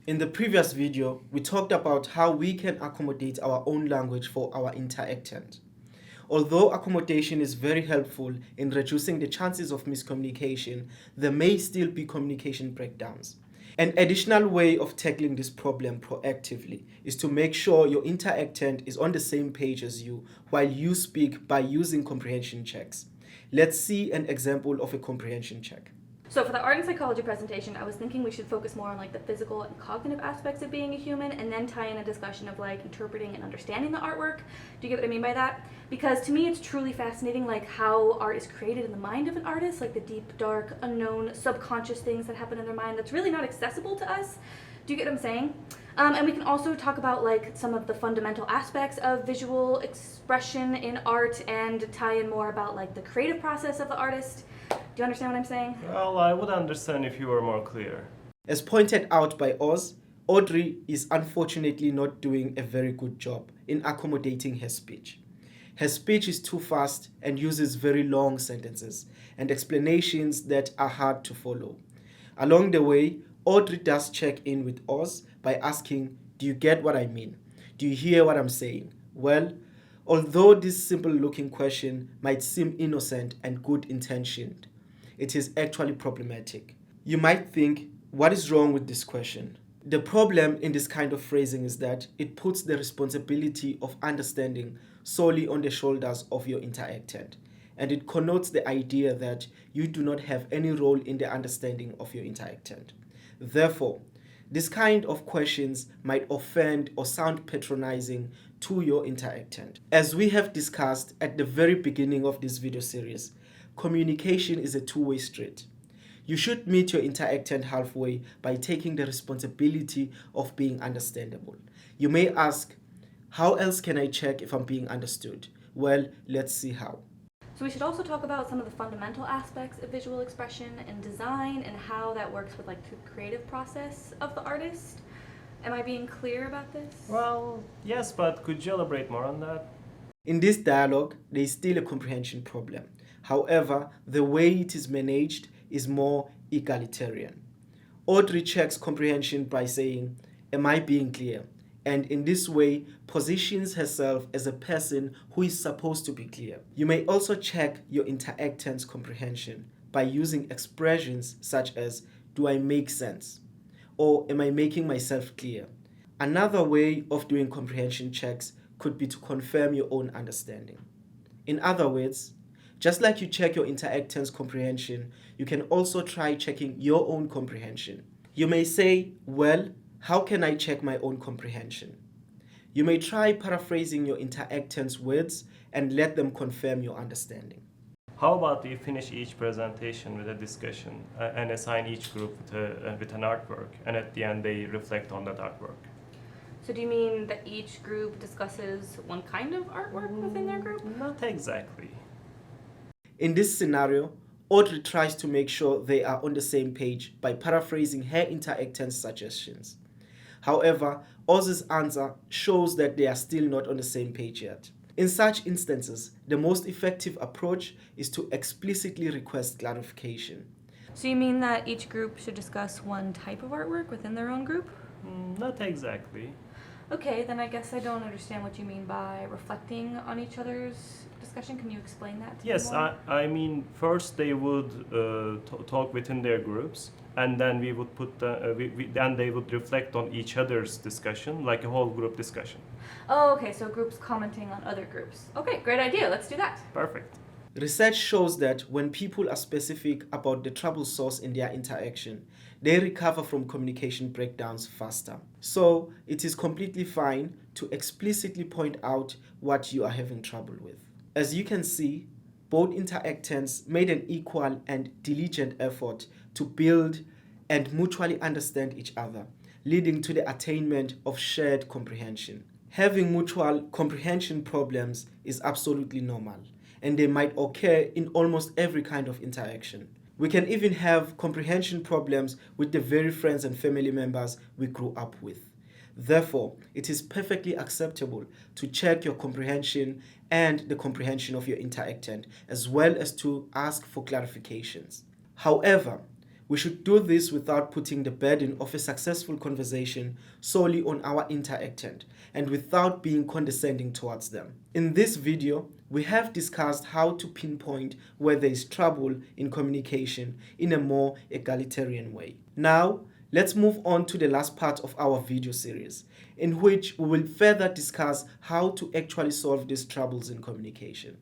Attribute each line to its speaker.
Speaker 1: In the previous video, we talked about how we can accommodate our own language for our interactant. Although accommodation is very helpful in reducing the chances of miscommunication, there may still be communication breakdowns. An additional way of tackling this problem proactively is to make sure your interactant is on the same page as you while you speak by using comprehension checks. Let's see an example of a comprehension check.
Speaker 2: So for the art and psychology presentation, I was thinking we should focus more on the physical and cognitive aspects of being a human, and then tie in a discussion of interpreting and understanding the artwork. Do you get what I mean by that? Because to me it's truly fascinating how art is created in the mind of an artist, the deep, dark, unknown, subconscious things that happen in their mind that's really not accessible to us. Do you get what I'm saying? And we can also talk about some of the fundamental aspects of visual expression in art and tie in more about the creative process of the artist. Do you understand what I'm saying?
Speaker 3: Well, I would understand if you were more clear.
Speaker 1: As pointed out by Oz, Audrey is unfortunately not doing a very good job in accommodating her speech. Her speech is too fast and uses very long sentences and explanations that are hard to follow. Along the way, Audrey does check in with Oz by asking, "Do you get what I mean? Do you hear what I'm saying?" Well, although this simple-looking question might seem innocent and good-intentioned, it is actually problematic. You might think, what is wrong with this question? The problem in this kind of phrasing is that it puts the responsibility of understanding solely on the shoulders of your interactant, and it connotes the idea that you do not have any role in the understanding of your interactant. Therefore, this kind of questions might offend or sound patronizing to your interactant. As we have discussed at the very beginning of this video series, communication is a two-way street. You should meet your interactant halfway by taking the responsibility of being understandable. You may ask, how else can I check if I'm being understood? Well, let's see how.
Speaker 2: So we should also talk about some of the fundamental aspects of visual expression and design and how that works with the creative process of the artist. Am I being clear about this?
Speaker 3: Well, yes, but could you elaborate more on that?
Speaker 1: In this dialogue, there is still a comprehension problem. However, the way it is managed is more egalitarian. Audrey checks comprehension by saying, "Am I being clear?" And in this way, positions herself as a person who is supposed to be clear. You may also check your interactant's comprehension by using expressions such as, "Do I make sense?" or "Am I making myself clear?" Another way of doing comprehension checks could be to confirm your own understanding. In other words, just like you check your interactant's comprehension, you can also try checking your own comprehension. You may say, "Well, how can I check my own comprehension?" You may try paraphrasing your interactant's words and let them confirm your understanding.
Speaker 3: How about you finish each presentation with a discussion and assign each group with an artwork, and at the end they reflect on that artwork?
Speaker 2: So do you mean that each group discusses one kind of artwork within their group?
Speaker 3: Not exactly.
Speaker 1: In this scenario, Audrey tries to make sure they are on the same page by paraphrasing her interactant's suggestions. However, Oz's answer shows that they are still not on the same page yet. In such instances, the most effective approach is to explicitly request clarification.
Speaker 2: So you mean that each group should discuss one type of artwork within their own group?
Speaker 3: Not exactly.
Speaker 2: Okay, then I guess I don't understand what you mean by reflecting on each other's discussion. Can you explain that to me
Speaker 3: Yes,
Speaker 2: more?
Speaker 3: I mean, first they would talk within their groups, and then we would then they would reflect on each other's discussion, like a whole group discussion.
Speaker 2: Oh, okay, so groups commenting on other groups. Okay, great idea. Let's do that.
Speaker 3: Perfect.
Speaker 1: Research shows that when people are specific about the trouble source in their interaction, they recover from communication breakdowns faster. So it is completely fine to explicitly point out what you are having trouble with. As you can see, both interactants made an equal and diligent effort to build and mutually understand each other, leading to the attainment of shared comprehension. Having mutual comprehension problems is absolutely normal, and they might occur in almost every kind of interaction. We can even have comprehension problems with the very friends and family members we grew up with. Therefore, it is perfectly acceptable to check your comprehension and the comprehension of your interactant, as well as to ask for clarifications. However, We should do this without putting the burden of a successful conversation solely on our interactant and without being condescending towards them. In this video, we have discussed how to pinpoint where there is trouble in communication in a more egalitarian way. Now, let's move on to the last part of our video series, in which we will further discuss how to actually solve these troubles in communication.